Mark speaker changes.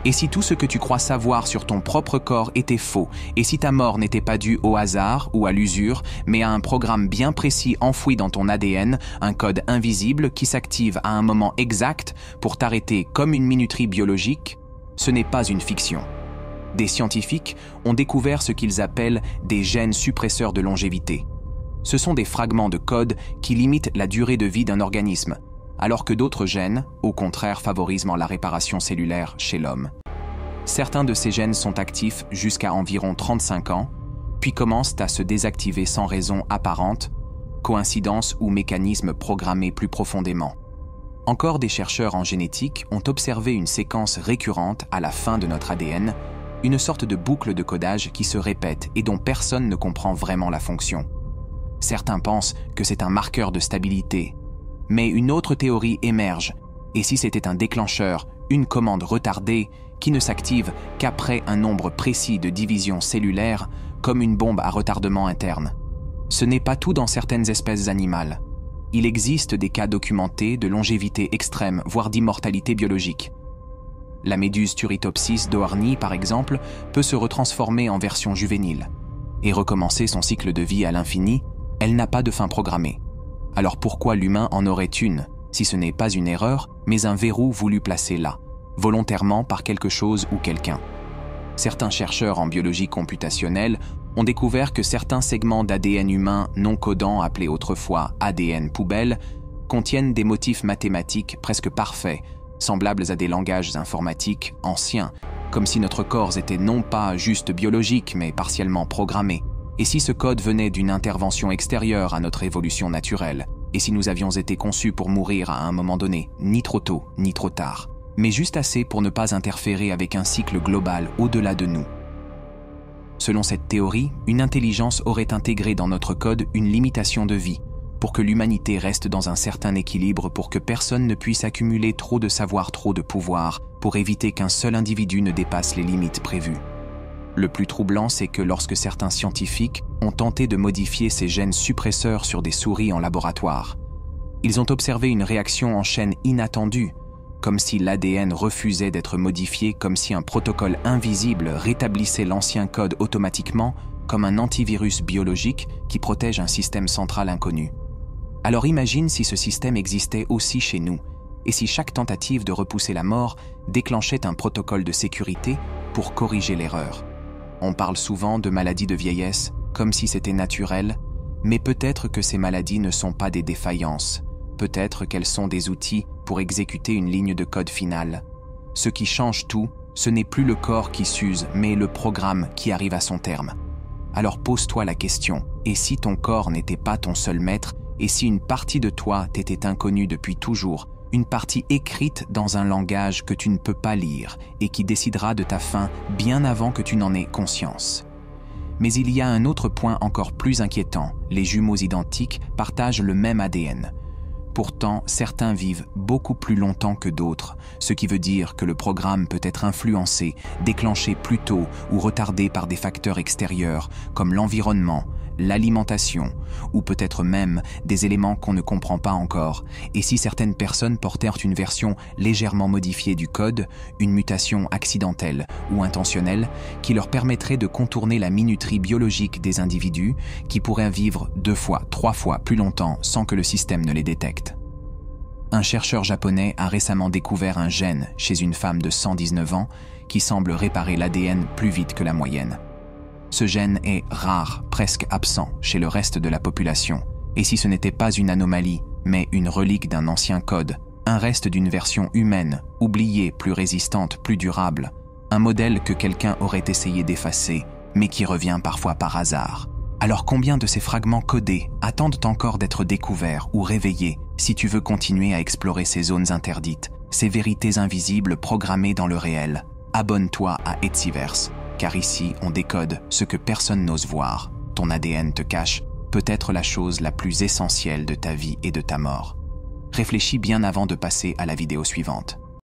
Speaker 1: Et si tout ce que tu crois savoir sur ton propre corps était faux, et si ta mort n'était pas due au hasard ou à l'usure, mais à un programme bien précis enfoui dans ton ADN, un code invisible qui s'active à un moment exact pour t'arrêter comme une minuterie biologique, ce n'est pas une fiction. Des scientifiques ont découvert ce qu'ils appellent des gènes suppresseurs de longévité. Ce sont des fragments de code qui limitent la durée de vie d'un organisme, alors que d'autres gènes, au contraire, favorisent la réparation cellulaire chez l'homme. Certains de ces gènes sont actifs jusqu'à environ 35 ans, puis commencent à se désactiver sans raison apparente, coïncidence ou mécanisme programmé plus profondément. Encore des chercheurs en génétique ont observé une séquence récurrente à la fin de notre ADN, une sorte de boucle de codage qui se répète et dont personne ne comprend vraiment la fonction. Certains pensent que c'est un marqueur de stabilité, mais une autre théorie émerge, et si c'était un déclencheur, une commande retardée, qui ne s'active qu'après un nombre précis de divisions cellulaires, comme une bombe à retardement interne. Ce n'est pas tout dans certaines espèces animales. Il existe des cas documentés de longévité extrême, voire d'immortalité biologique. La méduse Turritopsis dohrnii, par exemple, peut se retransformer en version juvénile et recommencer son cycle de vie à l'infini. Elle n'a pas de fin programmée. Alors pourquoi l'humain en aurait une, si ce n'est pas une erreur, mais un verrou voulu placer là, volontairement par quelque chose ou quelqu'un? Certains chercheurs en biologie computationnelle ont découvert que certains segments d'ADN humain non codants, appelés autrefois ADN poubelle, contiennent des motifs mathématiques presque parfaits, semblables à des langages informatiques anciens, comme si notre corps était non pas juste biologique, mais partiellement programmé. Et si ce code venait d'une intervention extérieure à notre évolution naturelle, et si nous avions été conçus pour mourir à un moment donné, ni trop tôt, ni trop tard, mais juste assez pour ne pas interférer avec un cycle global au-delà de nous. Selon cette théorie, une intelligence aurait intégré dans notre code une limitation de vie, pour que l'humanité reste dans un certain équilibre, pour que personne ne puisse accumuler trop de savoir, trop de pouvoir, pour éviter qu'un seul individu ne dépasse les limites prévues. Le plus troublant, c'est que lorsque certains scientifiques ont tenté de modifier ces gènes suppresseurs sur des souris en laboratoire, ils ont observé une réaction en chaîne inattendue, comme si l'ADN refusait d'être modifié, comme si un protocole invisible rétablissait l'ancien code automatiquement, comme un antivirus biologique qui protège un système central inconnu. Alors imagine si ce système existait aussi chez nous, et si chaque tentative de repousser la mort déclenchait un protocole de sécurité pour corriger l'erreur. On parle souvent de maladies de vieillesse, comme si c'était naturel, mais peut-être que ces maladies ne sont pas des défaillances. Peut-être qu'elles sont des outils pour exécuter une ligne de code finale. Ce qui change tout, ce n'est plus le corps qui s'use, mais le programme qui arrive à son terme. Alors pose-toi la question, et si ton corps n'était pas ton seul maître, et si une partie de toi t'était inconnue depuis toujours, une partie écrite dans un langage que tu ne peux pas lire et qui décidera de ta fin bien avant que tu n'en aies conscience. Mais il y a un autre point encore plus inquiétant, les jumeaux identiques partagent le même ADN. Pourtant, certains vivent beaucoup plus longtemps que d'autres, ce qui veut dire que le programme peut être influencé, déclenché plus tôt ou retardé par des facteurs extérieurs comme l'environnement, l'alimentation, ou peut-être même des éléments qu'on ne comprend pas encore. Et si certaines personnes portèrent une version légèrement modifiée du code, une mutation accidentelle ou intentionnelle, qui leur permettrait de contourner la minuterie biologique des individus, qui pourraient vivre 2 fois, 3 fois plus longtemps sans que le système ne les détecte. Un chercheur japonais a récemment découvert un gène chez une femme de 119 ans qui semble réparer l'ADN plus vite que la moyenne. Ce gène est rare, presque absent chez le reste de la population. Et si ce n'était pas une anomalie, mais une relique d'un ancien code, un reste d'une version humaine, oubliée, plus résistante, plus durable, un modèle que quelqu'un aurait essayé d'effacer, mais qui revient parfois par hasard. Alors combien de ces fragments codés attendent encore d'être découverts ou réveillés si tu veux continuer à explorer ces zones interdites, ces vérités invisibles programmées dans le réel? Abonne-toi à Etsiverse, car ici on décode ce que personne n'ose voir. Ton ADN te cache peut-être la chose la plus essentielle de ta vie et de ta mort. Réfléchis bien avant de passer à la vidéo suivante.